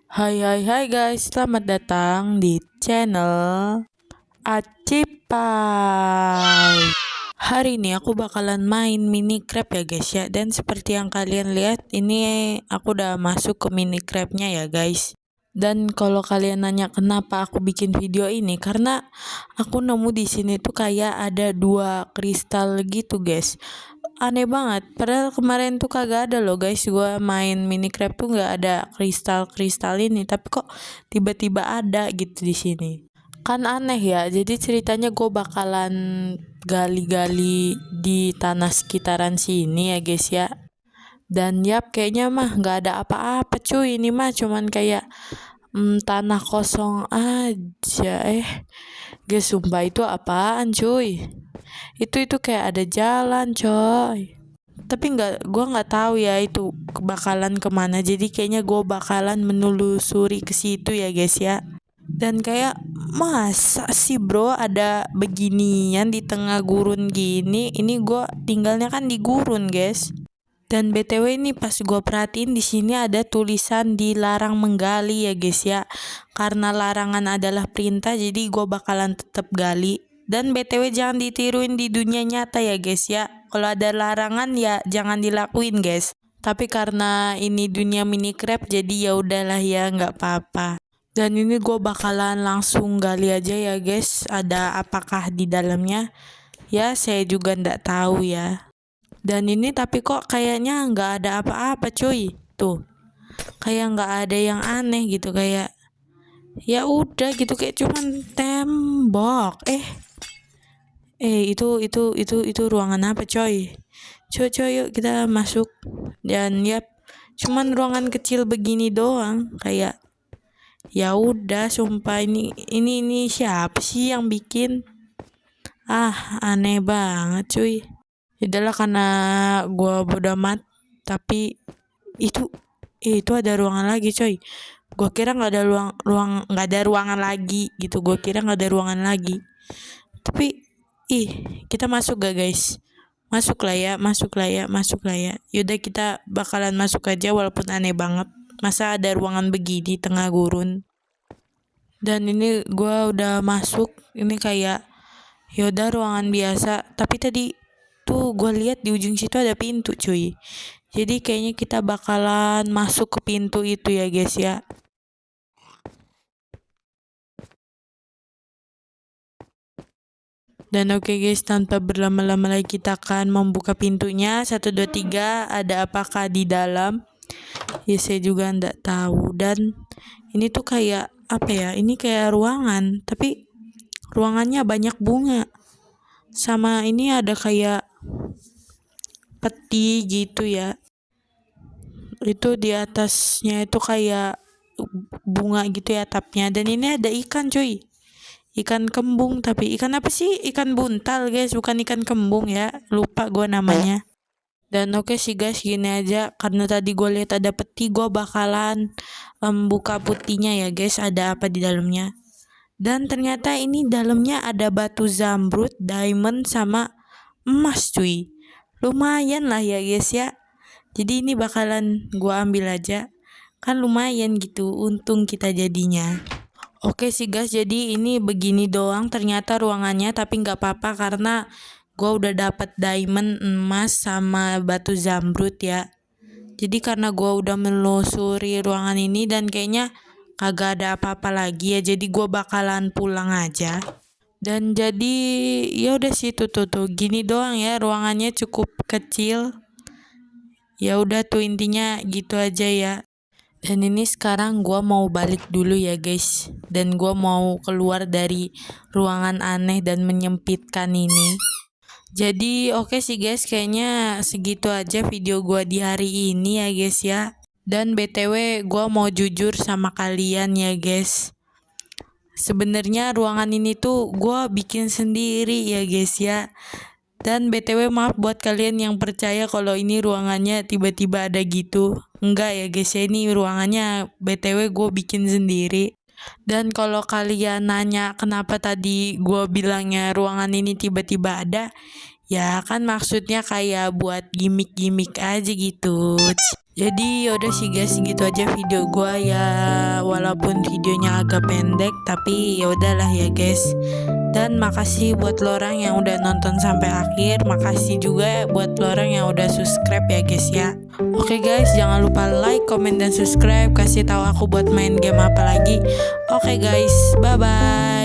Hai guys, selamat datang di channel Acipai. Hari ini aku bakalan main mini crab ya guys ya. Dan seperti yang kalian lihat, ini aku udah masuk ke mini crabnya ya guys. Dan kalau kalian nanya kenapa aku bikin video ini, karena aku nemu di sini tuh kayak ada 2 kristal gitu guys. Aneh banget, padahal kemarin tuh kagak ada loh guys. Gua main mini crab tuh nggak ada kristal ini, tapi kok tiba-tiba ada gitu di sini. Kan aneh ya. Jadi ceritanya gue bakalan gali-gali di tanah sekitaran sini ya guys ya. Dan yap, kayaknya mah nggak ada apa-apa cuy. Ini mah cuman kayak tanah kosong aja. Guys, sumpah itu apaan cuy? Itu kayak ada jalan coy. Tapi gue nggak tahu ya itu bakalan kemana. Jadi kayaknya gue bakalan menelusuri ke situ ya guys ya. Dan kayak masa sih bro ada beginian di tengah gurun gini. Ini gue tinggalnya kan di gurun guys. Dan BTW ini pas gue perhatiin di sini ada tulisan dilarang menggali ya guys ya. Karena larangan adalah perintah, jadi gue bakalan tetap gali. Dan BTW jangan ditiruin di dunia nyata ya guys ya. Kalau ada larangan ya jangan dilakuin guys. Tapi karena ini dunia mini crab jadi ya udahlah ya, nggak apa-apa. Dan ini gue bakalan langsung gali aja ya guys. Ada apakah di dalamnya? Ya saya juga nggak tahu ya. Dan ini tapi kok kayaknya nggak ada apa-apa cuy. Tuh, kayak nggak ada yang aneh gitu, kayak ya udah gitu, kayak cuman tembok. Itu ruangan apa coy? Coy yuk kita masuk. Dan yap, cuman ruangan kecil begini doang. Kayak ya udah, sumpah ini siapa sih yang bikin? Aneh banget cuy. Itulah karena gua bodo amat. Tapi itu ada ruangan lagi coy. Gua kira nggak ada nggak ada ruangan lagi gitu. Gua kira nggak ada ruangan lagi. Tapi kita masuk gak guys? Masuk lah ya. Yaudah kita bakalan masuk aja walaupun aneh banget. Masa ada ruangan begini tengah gurun? Dan ini gua udah masuk. Ini kayak yaudah ruangan biasa. Tapi tadi tuh gue lihat di ujung situ ada pintu cuy. Jadi kayaknya kita bakalan masuk ke pintu itu ya guys ya. Dan oke guys, tanpa berlama-lama lagi kita akan membuka pintunya. 1, 2, 3. Ada apakah di dalam? Ya saya juga nggak tahu. Dan ini tuh kayak apa ya? Ini kayak ruangan, tapi ruangannya banyak bunga. Sama ini ada kayak peti gitu ya. Itu di atasnya itu kayak bunga gitu ya atapnya. Dan ini ada ikan cuy. Ikan kembung, tapi ikan apa sih? Ikan buntal guys, bukan ikan kembung ya. Lupa gue namanya. Dan oke sih guys, gini aja. Karena tadi gue lihat ada peti, gue bakalan buka putinya ya guys. Ada apa di dalamnya? Dan ternyata ini dalamnya ada batu zamrud, diamond, sama emas cuy. Lumayan lah ya guys ya. Jadi ini bakalan gue ambil aja. Kan lumayan gitu, untung kita jadinya. Oke sih guys, jadi ini begini doang ternyata ruangannya, tapi nggak apa-apa karena gue udah dapat diamond, emas, sama batu zamrud ya. Jadi karena gue udah menelusuri ruangan ini dan kayaknya kagak ada apa-apa lagi ya, jadi gue bakalan pulang aja. Dan jadi ya udah sih, tuh gini doang ya, ruangannya cukup kecil. Ya udah tuh, intinya gitu aja ya. Dan ini sekarang gue mau balik dulu ya guys. Dan gue mau keluar dari ruangan aneh dan menyempitkan ini. Jadi oke sih guys, kayaknya segitu aja video gue di hari ini ya guys ya. Dan BTW gue mau jujur sama kalian ya guys. Sebenarnya ruangan ini tuh gue bikin sendiri ya guys ya. Dan BTW maaf buat kalian yang percaya kalau ini ruangannya tiba-tiba ada gitu. Enggak ya guys ya, ini ruangannya BTW gue bikin sendiri. Dan kalau kalian nanya kenapa tadi gue bilangnya ruangan ini tiba-tiba ada, Ya kan maksudnya kayak buat gimmick-gimmick aja gitu. Jadi yaudah sih guys, gitu aja video gua ya. Walaupun videonya agak pendek, tapi ya udahlah ya guys. Dan makasih buat lo orang yang udah nonton sampai akhir. Makasih juga buat lo orang yang udah subscribe ya guys ya. Oke guys, jangan lupa like, comment, dan subscribe. Kasih tahu aku buat main game apa lagi. Oke guys, bye bye.